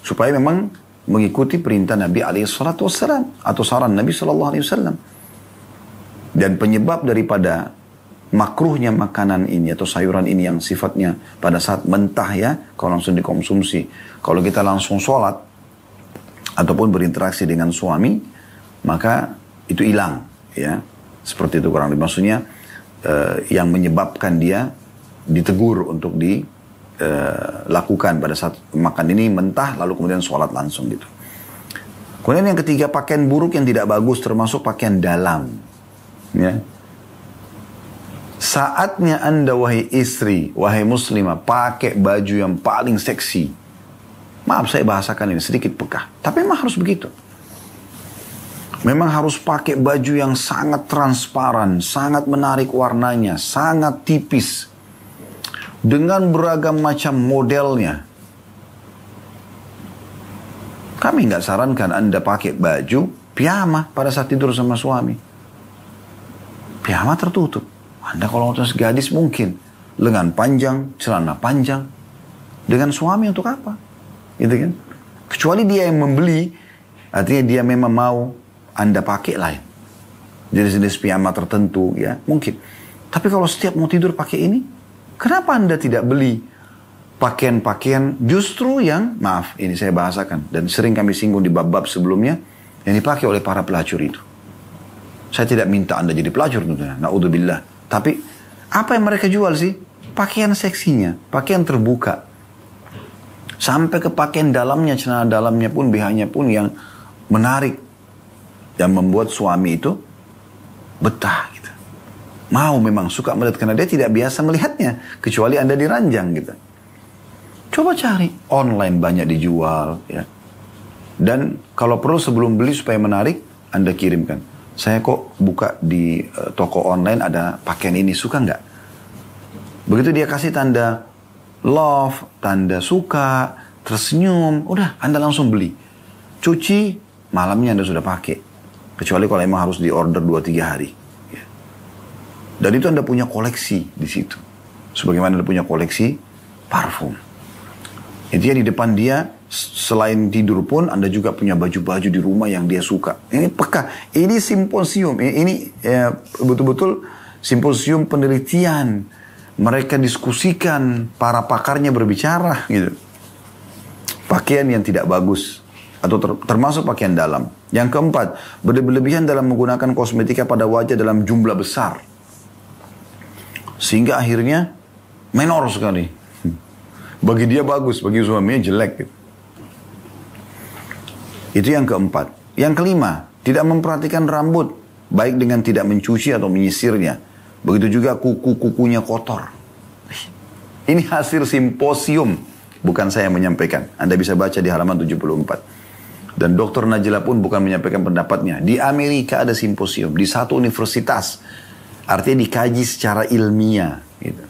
Supaya memang mengikuti perintah Nabi SAW atau saran Nabi SAW. Dan penyebab daripada makruhnya makanan ini atau sayuran ini yang sifatnya pada saat mentah ya, kalau langsung dikonsumsi. Kalau kita langsung sholat ataupun berinteraksi dengan suami, maka itu hilang ya. Seperti itu kurang lebih. Maksudnya yang menyebabkan dia ditegur untuk lakukan pada saat makan ini mentah lalu kemudian sholat langsung gitu. Kemudian yang ketiga, pakaian buruk yang tidak bagus termasuk pakaian dalam ya. Saatnya Anda wahai istri, wahai muslimah, pakai baju yang paling seksi. Maaf saya bahasakan ini sedikit pekah, tapi memang harus begitu. Memang harus pakai baju yang sangat transparan, sangat menarik warnanya, sangat tipis, dengan beragam macam modelnya. Kami nggak sarankan Anda pakai baju piyama pada saat tidur sama suami. Piyama tertutup. Anda kalau untuk gadis mungkin lengan panjang, celana panjang. Dengan suami untuk apa? Gitu kan? Kecuali dia yang membeli, artinya dia memang mau Anda pakai lain. Jenis-jenis piyama tertentu ya, mungkin. Tapi kalau setiap mau tidur pakai ini, kenapa Anda tidak beli pakaian-pakaian justru yang, maaf ini saya bahasakan, dan sering kami singgung di bab-bab sebelumnya, yang dipakai oleh para pelacur itu. Saya tidak minta Anda jadi pelacur tentunya, na'udzubillah. Tapi apa yang mereka jual sih? Pakaian seksinya, pakaian terbuka. Sampai ke pakaian dalamnya, celana dalamnya pun, BH-nya pun yang menarik. Yang membuat suami itu betah gitu. Mau memang suka melihat karena dia tidak biasa melihatnya. Kecuali Anda diranjang gitu. Coba cari. Online banyak dijual. Ya. Dan kalau perlu sebelum beli supaya menarik, Anda kirimkan. Saya kok buka di toko online ada pakaian ini. Suka nggak? Begitu dia kasih tanda love, tanda suka, tersenyum. Udah, Anda langsung beli. Cuci, malamnya Anda sudah pakai. Kecuali kalau emang harus diorder 2-3 hari. Ya. Dan itu Anda punya koleksi di situ. Sebagaimana Anda punya koleksi parfum. Intinya di depan dia, selain tidur pun Anda juga punya baju-baju di rumah yang dia suka. Ini peka. Ini simposium. Ini betul-betul simposium penelitian. Mereka diskusikan, para pakarnya berbicara gitu. Pakaian yang tidak bagus. Atau termasuk pakaian dalam. Yang keempat, berlebihan dalam menggunakan kosmetika pada wajah dalam jumlah besar. Sehingga akhirnya menor sekali. Bagi dia bagus, bagi suaminya jelek gitu. Itu yang keempat. Yang kelima, tidak memperhatikan rambut. Baik dengan tidak mencuci atau menyisirnya. Begitu juga kuku-kukunya kotor. Ini hasil simposium. Bukan saya yang menyampaikan. Anda bisa baca di halaman 74. Dan Dr. Najla pun bukan menyampaikan pendapatnya. Di Amerika ada simposium. Di satu universitas. Artinya dikaji secara ilmiah. Gitu.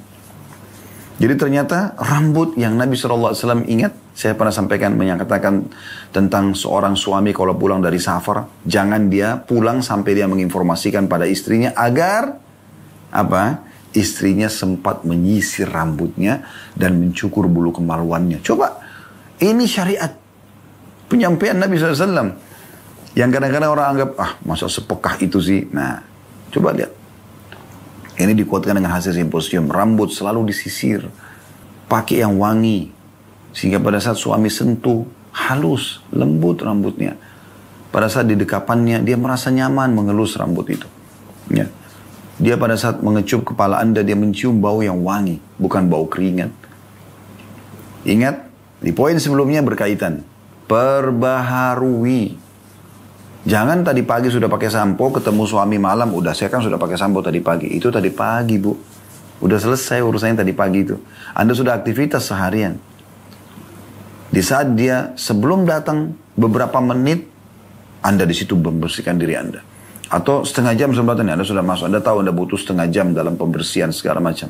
Jadi ternyata rambut yang Nabi SAW ingat. Saya pernah sampaikan menyatakan tentang seorang suami kalau pulang dari safar. Jangan dia pulang sampai dia menginformasikan pada istrinya. Agar istrinya sempat menyisir rambutnya dan mencukur bulu kemaluannya. Coba, ini syariat penyampaian Nabi SAW. Yang kadang-kadang orang anggap, masa sepekah itu sih. Nah, coba lihat. Ini dikuatkan dengan hasil simposium. Rambut selalu disisir. Pakai yang wangi. Sehingga pada saat suami sentuh, halus, lembut rambutnya. Pada saat di dekapannya, dia merasa nyaman mengelus rambut itu. Ya. Dia pada saat mengecup kepala Anda, dia mencium bau yang wangi, bukan bau keringat. Ingat, di poin sebelumnya berkaitan. Perbaharui. Jangan tadi pagi sudah pakai sampo, ketemu suami malam, udah saya kan sudah pakai sampo tadi pagi. Itu tadi pagi, Bu. Udah selesai urusannya tadi pagi itu. Anda sudah aktivitas seharian. Di saat dia sebelum datang beberapa menit, Anda di situ membersihkan diri Anda. Atau setengah jam sebelum datang, Anda sudah masuk. Anda tahu Anda butuh setengah jam dalam pembersihan segala macam.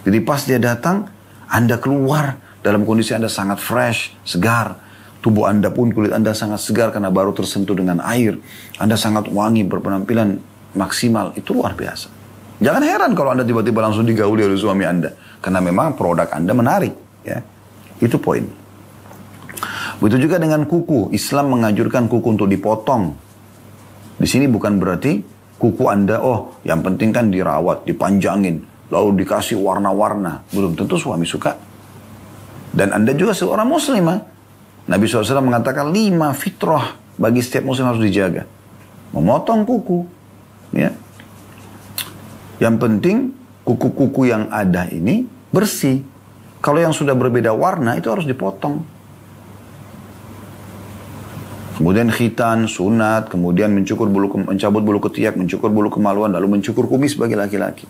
Jadi pas dia datang, Anda keluar dalam kondisi Anda sangat fresh, segar. Tubuh Anda pun, kulit Anda sangat segar karena baru tersentuh dengan air. Anda sangat wangi, berpenampilan maksimal. Itu luar biasa. Jangan heran kalau Anda tiba-tiba langsung digauli oleh suami Anda. Karena memang produk Anda menarik. Ya. Itu poin. Begitu juga dengan kuku. Islam menganjurkan kuku untuk dipotong. Di sini bukan berarti kuku Anda, yang penting kan dirawat, dipanjangin, lalu dikasih warna-warna. Belum tentu suami suka. Dan Anda juga seorang muslimah. Nabi SAW mengatakan 5 fitrah bagi setiap muslim harus dijaga. Memotong kuku. Ya. Yang penting kuku-kuku yang ada ini bersih. Kalau yang sudah berbeda warna itu harus dipotong. Kemudian khitan, sunat, kemudian mencabut bulu ketiak, mencukur bulu kemaluan, lalu mencukur kumis bagi laki-laki.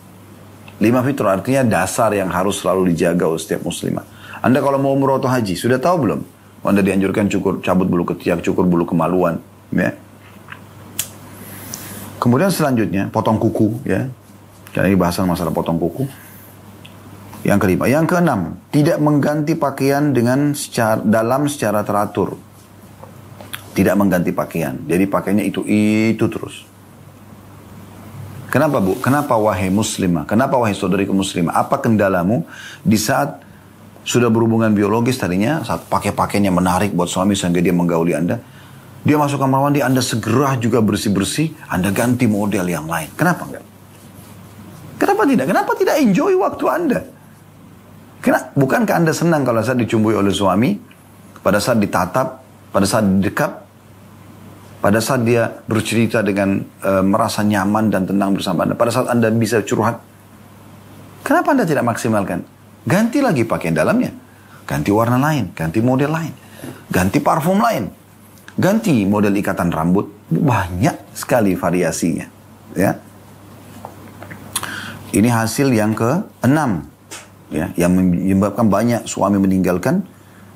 5 fitrah artinya dasar yang harus selalu dijaga oleh setiap muslimah. Anda kalau mau umroh atau haji, sudah tahu belum? Anda dianjurkan cabut bulu ketiak, cukur bulu kemaluan. Ya. Kemudian selanjutnya, potong kuku. Ya. Karena ini bahasan masalah potong kuku. Yang kelima. Yang keenam, tidak mengganti pakaian secara teratur. Tidak mengganti pakaian. Jadi pakaiannya itu terus. Kenapa, Bu? Kenapa wahai muslimah? Kenapa wahai saudariku muslimah? Apa kendalamu di saat sudah berhubungan biologis tadinya, saat pakai pakaiannya menarik buat suami sehingga dia menggauli Anda. Dia masuk kamar mandi, Anda segera juga bersih-bersih, Anda ganti model yang lain. Kenapa enggak? Kenapa tidak? Kenapa tidak enjoy waktu Anda? Bukankah Anda senang kalau saat dicumbui oleh suami, pada saat ditatap, pada saat didekap, pada saat dia bercerita dengan merasa nyaman dan tenang bersama Anda, pada saat Anda bisa curhat, kenapa Anda tidak maksimalkan? Ganti lagi pakaian dalamnya, ganti warna lain, ganti model lain, ganti parfum lain, ganti model ikatan rambut, banyak sekali variasinya. Ya. Ini hasil yang ke-6. Ya, yang menyebabkan banyak suami meninggalkan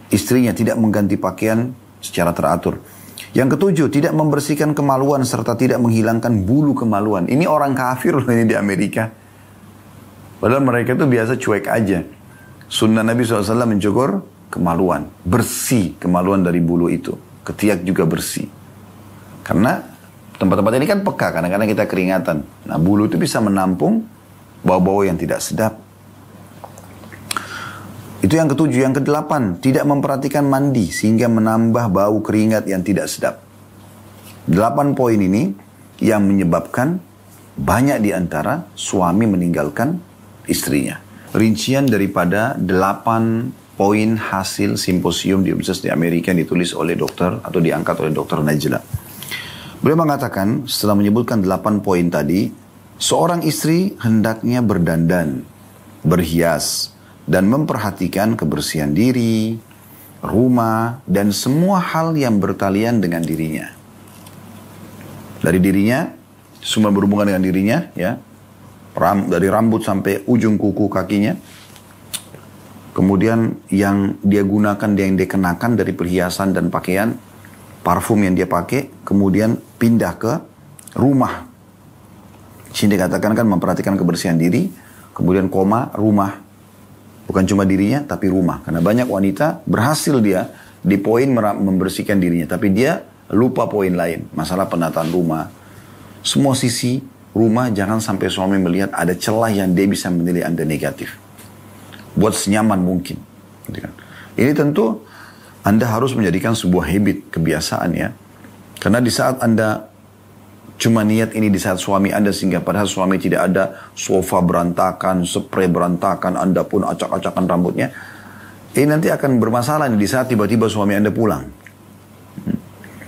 istrinya, tidak mengganti pakaian secara teratur. Yang ke-7, tidak membersihkan kemaluan serta tidak menghilangkan bulu kemaluan. Ini orang kafir loh ini di Amerika. Padahal mereka itu biasa cuek aja. Sunnah Nabi SAW mencukur kemaluan. Bersih kemaluan dari bulu itu. Ketiak juga bersih. Karena tempat-tempat ini kan peka, kadang-kadang kita keringatan. Nah, bulu itu bisa menampung bau-bau yang tidak sedap. Itu yang ke-7. Yang ke-8, tidak memperhatikan mandi sehingga menambah bau keringat yang tidak sedap. 8 poin ini yang menyebabkan banyak di antara suami meninggalkan istrinya. Rincian daripada 8 poin hasil simposium di Universitas di Amerika yang ditulis oleh dokter atau diangkat oleh Dr. Najla. Beliau mengatakan setelah menyebutkan 8 poin tadi, seorang istri hendaknya berdandan, berhias, dan memperhatikan kebersihan diri, rumah, dan semua hal yang bertalian dengan dirinya. Dari dirinya, semua berhubungan dengan dirinya, ya, dari rambut sampai ujung kuku kakinya. Kemudian yang dia gunakan, yang dia kenakan dari perhiasan dan pakaian, parfum yang dia pakai, kemudian pindah ke rumah. Sini dikatakan kan memperhatikan kebersihan diri, kemudian koma, rumah. Bukan cuma dirinya, tapi rumah. Karena banyak wanita berhasil dia di poin membersihkan dirinya. Tapi dia lupa poin lain. Masalah penataan rumah. Semua sisi rumah jangan sampai suami melihat ada celah yang dia bisa menilai Anda negatif. Buat senyaman mungkin. Ini tentu Anda harus menjadikan sebuah habit, kebiasaan ya. Karena di saat Anda cuma niat ini di saat suami Anda sehingga padahal suami tidak ada, sofa berantakan, spray berantakan, Anda pun acak-acakan rambutnya. Ini nanti akan bermasalah nih di saat tiba-tiba suami Anda pulang.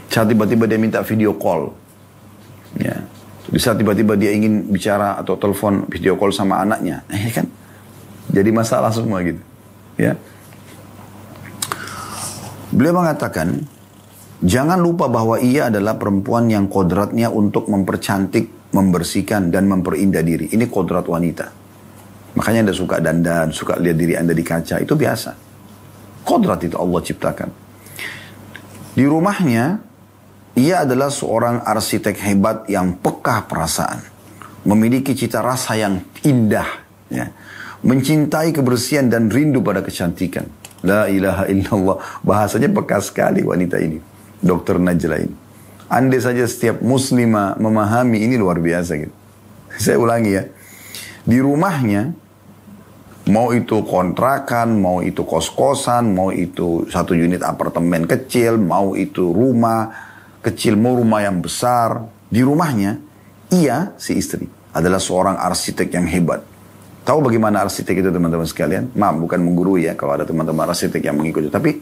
Saat tiba-tiba dia minta video call. Ya. Di saat tiba-tiba dia ingin bicara atau telepon video call sama anaknya. Kan? Jadi masalah semua gitu. Ya. Beliau mengatakan, jangan lupa bahwa ia adalah perempuan yang kodratnya untuk mempercantik, membersihkan, dan memperindah diri. Ini kodrat wanita. Makanya Anda suka dandan, suka lihat diri Anda di kaca. Itu biasa. Kodrat itu Allah ciptakan. Di rumahnya, ia adalah seorang arsitek hebat yang peka perasaan. Memiliki cita rasa yang indah. Ya. Mencintai kebersihan dan rindu pada kecantikan. La ilaha illallah. Bahasanya peka sekali wanita ini. Dr. Najla ini. Andai saja setiap muslimah memahami, ini luar biasa gitu. Saya ulangi ya. Di rumahnya, mau itu kontrakan, mau itu kos-kosan, mau itu satu unit apartemen kecil, mau itu rumah kecil, mau rumah yang besar. Di rumahnya, ia, si istri, adalah seorang arsitek yang hebat. Tahu bagaimana arsitek itu teman-teman sekalian? Maaf, bukan menggurui ya kalau ada teman-teman arsitek yang mengikuti. Tapi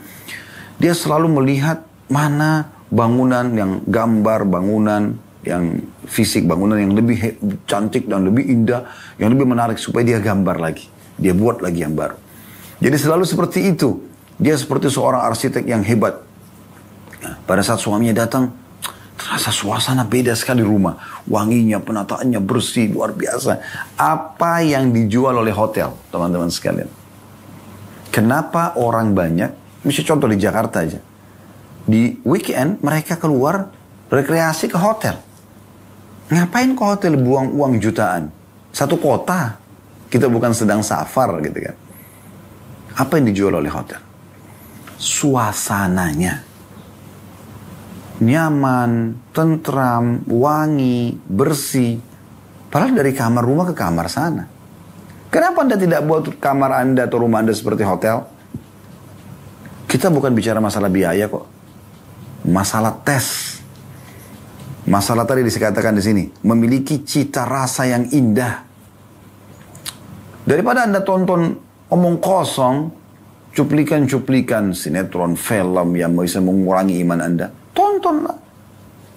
dia selalu melihat mana bangunan yang gambar bangunan yang fisik bangunan yang lebih cantik dan lebih indah, yang lebih menarik supaya dia gambar lagi, dia buat lagi yang baru. Jadi selalu seperti itu. Dia seperti seorang arsitek yang hebat. Nah, pada saat suaminya datang, terasa suasana beda sekali rumah, wanginya, penataannya bersih, luar biasa. Apa yang dijual oleh hotel, teman-teman sekalian? Kenapa orang banyak? Misalnya contoh di Jakarta aja. Di weekend mereka keluar rekreasi ke hotel. Ngapain ke hotel buang uang jutaan? Satu kota. Kita bukan sedang safar gitu kan. Apa yang dijual oleh hotel? Suasananya. Nyaman, tentram, wangi, bersih. Padahal dari kamar rumah ke kamar sana. Kenapa Anda tidak buat kamar Anda atau rumah Anda seperti hotel? Kita bukan bicara masalah biaya kok. Masalah tes. Masalah tadi dikatakan di sini. Memiliki cita rasa yang indah. Daripada Anda tonton omong kosong, cuplikan-cuplikan sinetron, film yang bisa mengurangi iman Anda. Tontonlah.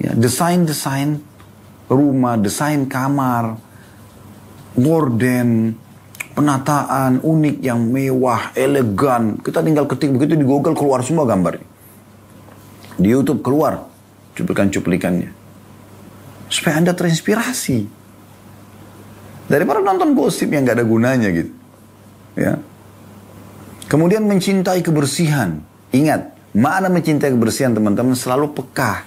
Ya, desain-desain rumah, desain kamar, gorden, penataan unik yang mewah, elegan. Kita tinggal ketik begitu di Google keluar semua gambarnya. Di YouTube keluar cuplikan-cuplikannya. Supaya Anda terinspirasi. Daripada nonton gosip yang gak ada gunanya gitu. Ya. Kemudian mencintai kebersihan. Ingat, makna mencintai kebersihan teman-teman selalu peka.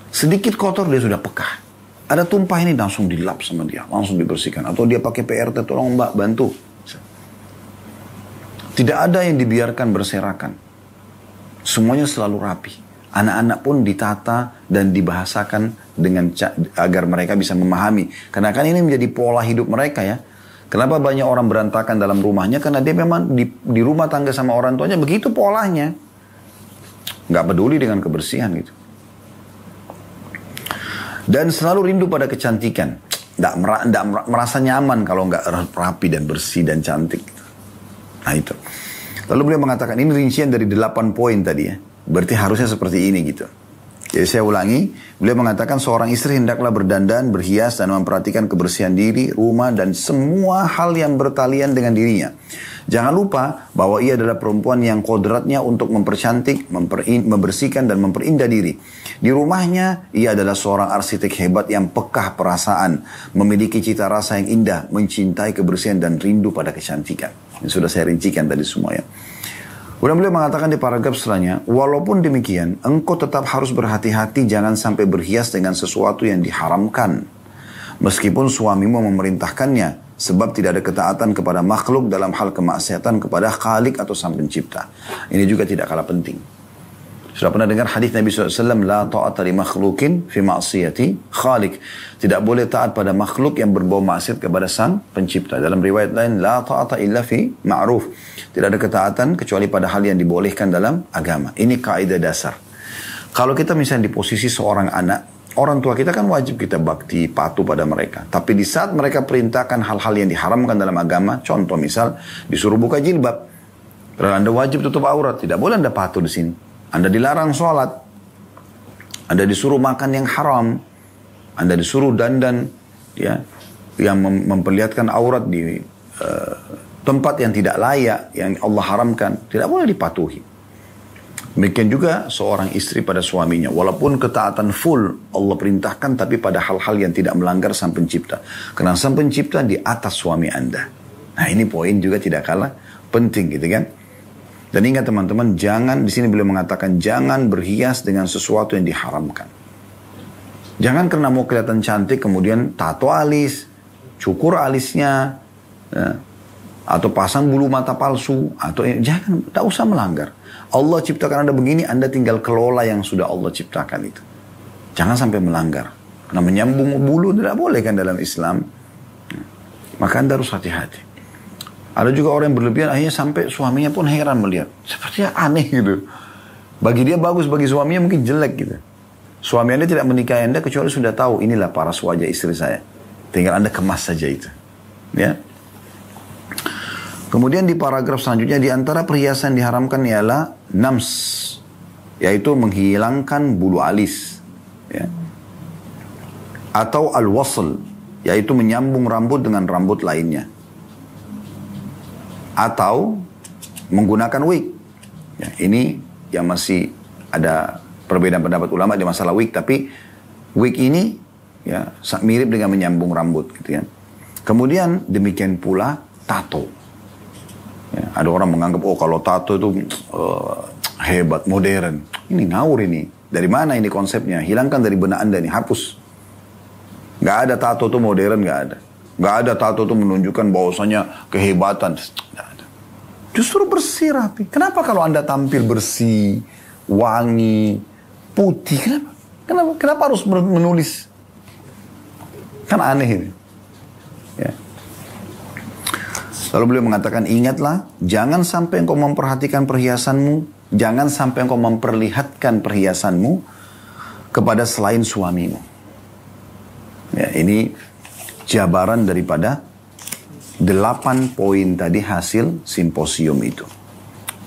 Sedikit kotor dia sudah peka. Ada tumpah ini langsung dilap sama dia, langsung dibersihkan. Atau dia pakai PRT, tolong mbak bantu. Tidak ada yang dibiarkan berserakan. Semuanya selalu rapi. Anak-anak pun ditata dan dibahasakan dengan agar mereka bisa memahami. Karena kan ini menjadi pola hidup mereka ya. Kenapa banyak orang berantakan dalam rumahnya? Karena dia memang di rumah tangga sama orang tuanya begitu polanya. Nggak peduli dengan kebersihan gitu. Dan selalu rindu pada kecantikan. Nggak merasa nyaman kalau nggak rapi dan bersih dan cantik. Nah itu. Lalu beliau mengatakan ini rincian dari 8 poin tadi ya. Berarti harusnya seperti ini gitu. Jadi saya ulangi, beliau mengatakan seorang istri hendaklah berdandan, berhias dan memperhatikan kebersihan diri, rumah dan semua hal yang bertalian dengan dirinya. Jangan lupa bahwa ia adalah perempuan yang kodratnya untuk mempercantik, membersihkan dan memperindah diri. Di rumahnya, ia adalah seorang arsitek hebat yang peka perasaan, memiliki cita rasa yang indah, mencintai kebersihan dan rindu pada kecantikan. Ini sudah saya rincikan tadi semua ya. Kemudian beliau mengatakan di paragraf setelahnya, walaupun demikian, engkau tetap harus berhati-hati jangan sampai berhias dengan sesuatu yang diharamkan. Meskipun suamimu memerintahkannya, sebab tidak ada ketaatan kepada makhluk dalam hal kemaksiatan kepada Khalik atau Sang Pencipta. Ini juga tidak kalah penting. Sudah pernah dengar hadis Nabi SAW, la ta'ata li makhlukin fi ma'siyati Khalik. Tidak boleh taat pada makhluk yang berbau maksiat kepada Sang Pencipta. Dalam riwayat lain, la ta'ata illa fi ma'ruf. Tidak ada ketaatan kecuali pada hal yang dibolehkan dalam agama. Ini kaidah dasar. Kalau kita misalnya di posisi seorang anak, orang tua kita kan wajib kita bakti, patuh pada mereka. Tapi di saat mereka perintahkan hal-hal yang diharamkan dalam agama, contoh misal disuruh buka jilbab, padahal Anda wajib tutup aurat, tidak boleh Anda patuh di sini. Anda dilarang sholat, Anda disuruh makan yang haram, Anda disuruh dandan, ya, yang memperlihatkan aurat di tempat yang tidak layak, yang Allah haramkan, tidak boleh dipatuhi. Demikian juga seorang istri pada suaminya, walaupun ketaatan full Allah perintahkan, tapi pada hal-hal yang tidak melanggar Sang Pencipta. Karena Sang Pencipta di atas suami Anda. Nah ini poin juga tidak kalah penting gitu kan. Dan ingat teman-teman, jangan, di sini beliau mengatakan, jangan berhias dengan sesuatu yang diharamkan. Jangan karena mau kelihatan cantik, kemudian tato alis, cukur alisnya, ya, atau pasang bulu mata palsu, atau jangan, tak usah melanggar. Allah ciptakan Anda begini, Anda tinggal kelola yang sudah Allah ciptakan itu. Jangan sampai melanggar. Karena menyambung bulu tidak boleh kan dalam Islam. Maka Anda harus hati-hati. Ada juga orang yang berlebihan, akhirnya sampai suaminya pun heran melihat. Sepertinya aneh gitu. Bagi dia bagus, bagi suaminya mungkin jelek gitu. Suami Anda tidak menikahi Anda kecuali sudah tahu, inilah paras wajah istri saya. Tinggal Anda kemas saja itu. Ya. Kemudian di paragraf selanjutnya, di antara perhiasan diharamkan ialah nams, yaitu menghilangkan bulu alis. Ya. Atau al-wasl, yaitu menyambung rambut dengan rambut lainnya. Atau menggunakan wig. Ya, ini yang masih ada perbedaan pendapat ulama di masalah wig, tapi wig ini ya mirip dengan menyambung rambut gitu ya. Kemudian demikian pula tato. Ya, ada orang menganggap kalau tato itu hebat, modern. Ini ngawur ini. Dari mana ini konsepnya? Hilangkan dari benak Anda ini, hapus. Gak ada tato itu modern, gak ada. Gak ada tato itu menunjukkan bahwasanya kehebatan. Gak ada. Justru bersih rapi. Kenapa kalau Anda tampil bersih, wangi, putih? Kenapa harus menulis? Kan aneh ini. Ya. Lalu beliau mengatakan, ingatlah, jangan sampai engkau memperhatikan perhiasanmu, jangan sampai engkau memperlihatkan perhiasanmu kepada selain suamimu. Ya, ini jabaran daripada 8 poin tadi hasil simposium itu.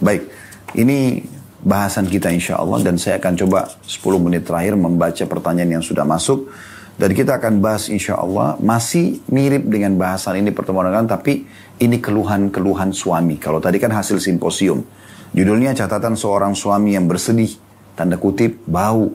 Baik, ini bahasan kita insya Allah, dan saya akan coba 10 menit terakhir membaca pertanyaan yang sudah masuk. Dan kita akan bahas insya Allah, masih mirip dengan bahasan ini pertemuan dengan, tapi ini keluhan-keluhan suami. Kalau tadi kan hasil simposium. Judulnya catatan seorang suami yang bersedih, tanda kutip, bau.